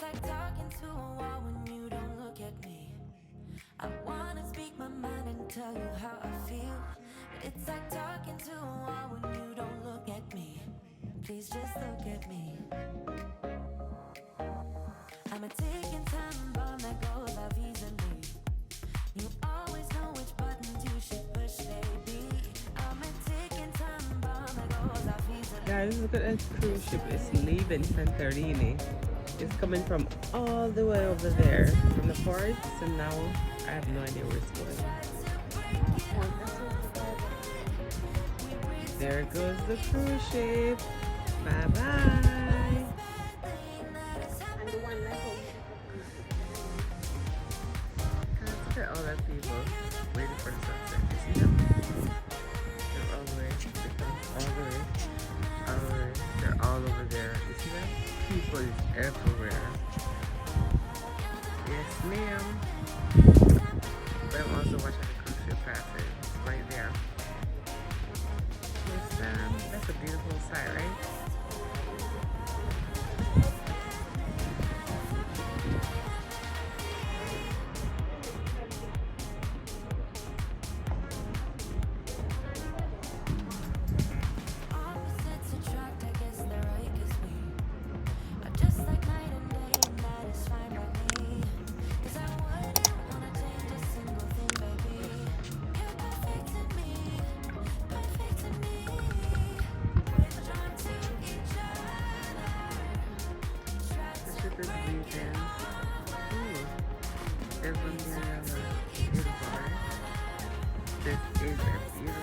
like talking to a wall when you don't look at me. I wanna speak my mind and tell you how I feel, but it's like talking to a wall when you don't look at me. Please just look at me. I'm a ticking time bomb that goes off easily. You always know which buttons you should push, baby. I'm a ticking time bomb that goes off easily. Guys, look at this cruise ship. It's leaving Santorini. It's coming from all the way over there, from the port, so now I have no idea where it's going. There goes the cruise ship. Bye bye. Look at all the people waiting for the sunset. You see them? They're all the way, they're all over there. You see that? People is everywhere. Yes, ma'am. But I'm also watching the cruise ship passing right there. Yes, that's a beautiful sight, right? Opposites attract, I guess they're right, 'cause we are just like night and day, and that is fine by me. 'Cause I wouldn't wanna change a single thing, baby. You're perfect to me, perfect to me. We're drawn to each other. Try The to ship is leaving. Ooh, there's one there. Beautiful, right? This is a beautiful ship.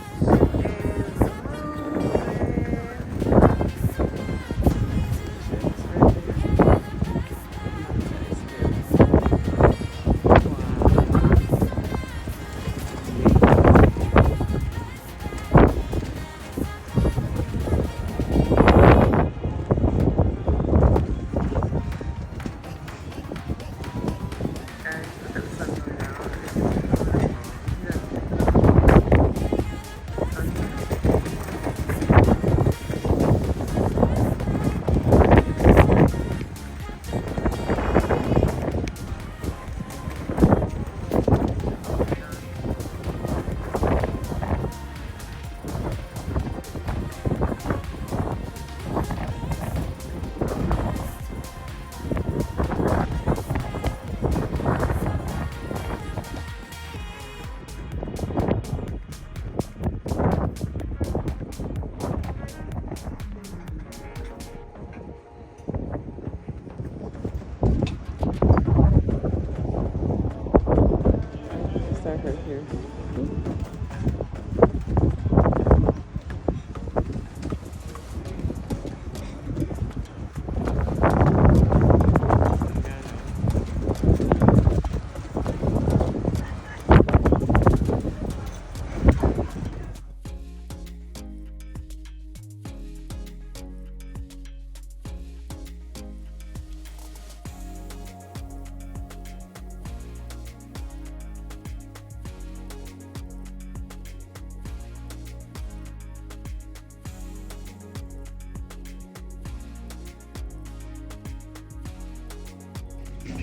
Start right here.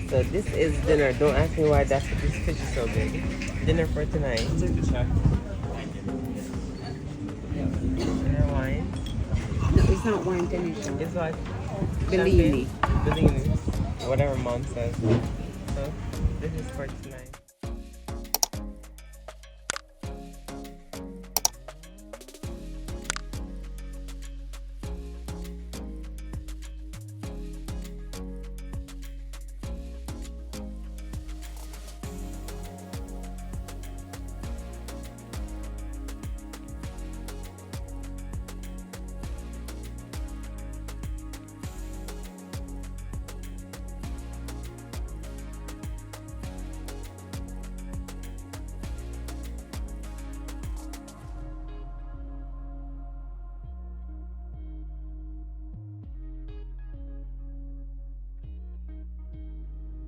So this is dinner. Don't ask me why this fish is so big. Dinner for tonight. Dinner wine. No, it's not wine Tanisha. It's like Bellini. champagne. Bellini. Whatever mom says. So this is for tonight.